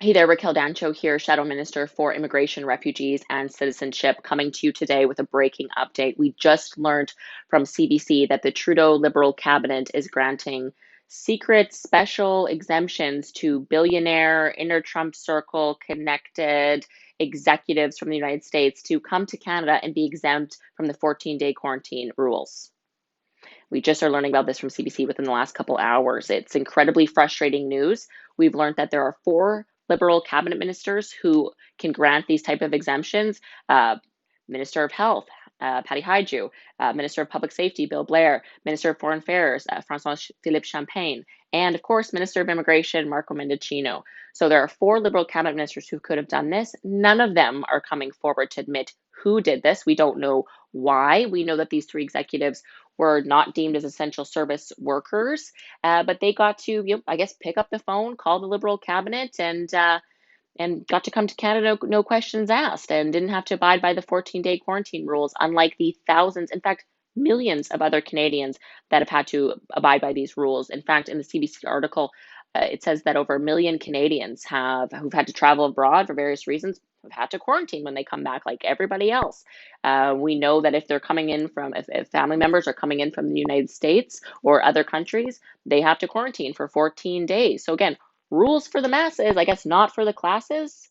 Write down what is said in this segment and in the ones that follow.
Hey there, Raquel Dancho here, Shadow Minister for Immigration, Refugees, and Citizenship, coming to you today with a breaking update. We just learned from CBC that the Trudeau Liberal cabinet is granting secret special exemptions to billionaire, inner Trump circle connected executives from the United States to come to Canada and be exempt from the 14-day quarantine rules. We just are learning about this from CBC within the last couple hours. It's incredibly frustrating news. We've learned that there are 4 Liberal cabinet ministers who can grant these type of exemptions. Uh, Minister of Health, Patty Hajdu, Minister of Public Safety, Bill Blair, Minister of Foreign Affairs, Francois-Philippe Champagne, and of course, Minister of Immigration, Marco Mendicino. So there are 4 Liberal cabinet ministers who could have done this. None of them are coming forward to admit who did this. We don't know why. We know that these 3 executives were not deemed as essential service workers, but they got to, I guess, pick up the phone, call the Liberal cabinet, and got to come to Canada, no questions asked, and didn't have to abide by the 14-day quarantine rules, unlike the thousands, in fact, millions of other Canadians that have had to abide by these rules. In fact, in the CBC article, it says that over a million Canadians who've had to travel abroad for various reasons have had to quarantine when they come back, like everybody else. We know that if they're coming in from, if family members are coming in from the United States or other countries, they have to quarantine for 14 days. So again, rules for the masses, I guess not for the classes.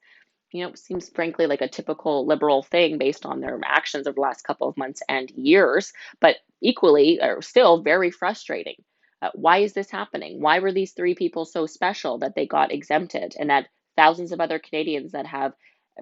Seems frankly like a typical liberal thing based on their actions over the last couple of months and years, but equally or still very frustrating. Why is this happening? Why were these 3 people so special that they got exempted, and that thousands of other Canadians that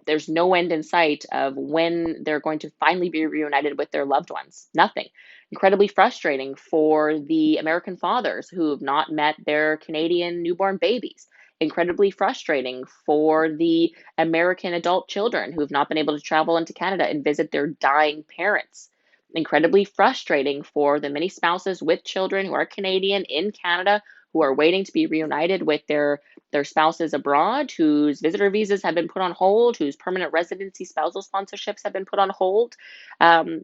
there's no end in sight of when they're going to finally be reunited with their loved ones? Nothing. Incredibly frustrating for the American fathers who have not met their Canadian newborn babies. Incredibly frustrating for the American adult children who have not been able to travel into Canada and visit their dying parents. Incredibly frustrating for the many spouses with children who are Canadian in Canada who are waiting to be reunited with their spouses abroad, whose visitor visas have been put on hold, whose permanent residency spousal sponsorships have been put on hold. Um,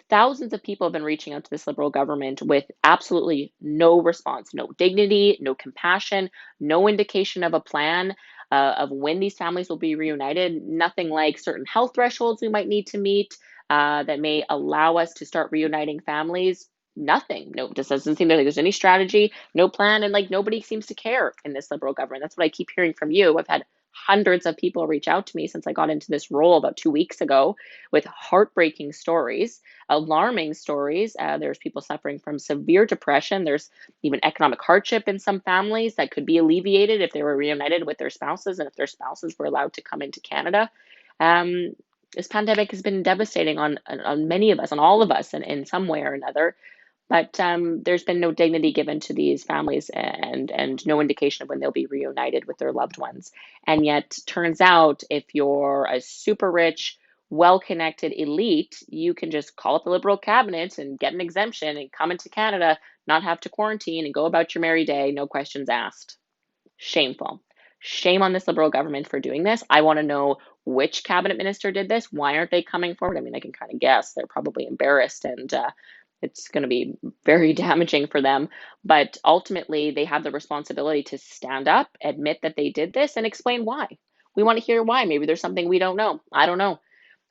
Thousands of people have been reaching out to this Liberal government with absolutely no response, no dignity, no compassion, no indication of a plan of when these families will be reunited, nothing like certain health thresholds we might need to meet that may allow us to start reuniting families. Nothing. No, it just doesn't seem like there's any strategy, no plan, and like nobody seems to care in this Liberal government. That's what I keep hearing from you. I've had hundreds of people reach out to me since I got into this role about 2 weeks ago with heartbreaking stories, alarming stories. There's people suffering from severe depression. There's even economic hardship in some families that could be alleviated if they were reunited with their spouses and if their spouses were allowed to come into Canada. Um, this pandemic has been devastating on many of us, on all of us, in some way or another. But there's been no dignity given to these families, and no indication of when they'll be reunited with their loved ones. And yet, turns out, if you're a super rich, well-connected elite, you can just call up the Liberal cabinet and get an exemption and come into Canada, not have to quarantine, and go about your merry day, no questions asked. Shameful. Shame on this Liberal government for doing this. I want to know which cabinet minister did this. Why aren't they coming forward? I mean, I can kind of guess. They're probably embarrassed, and it's going to be very damaging for them. But ultimately, they have the responsibility to stand up, admit that they did this, and explain why. We want to hear why. Maybe there's something we don't know. I don't know.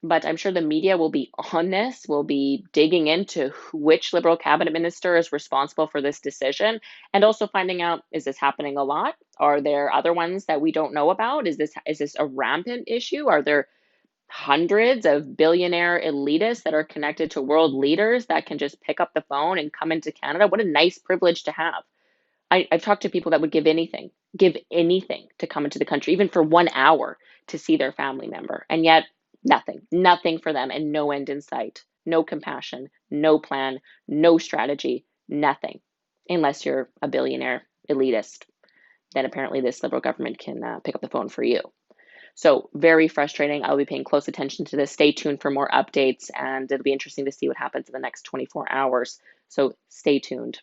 But I'm sure the media will be on this, will be digging into which Liberal cabinet minister is responsible for this decision, and also finding out, is this happening a lot? Are there other ones that we don't know about? Is this a rampant issue? Are there hundreds of billionaire elitists that are connected to world leaders that can just pick up the phone and come into Canada? What a nice privilege to have. I've talked to people that would give anything to come into the country, even for 1 hour, to see their family member. And yet, nothing for them, and no end in sight. No compassion, no plan, no strategy, nothing. Unless you're a billionaire elitist, then apparently this Liberal government can pick up the phone for you. So very frustrating. I'll be paying close attention to this. Stay tuned for more updates, and it'll be interesting to see what happens in the next 24 hours. So stay tuned.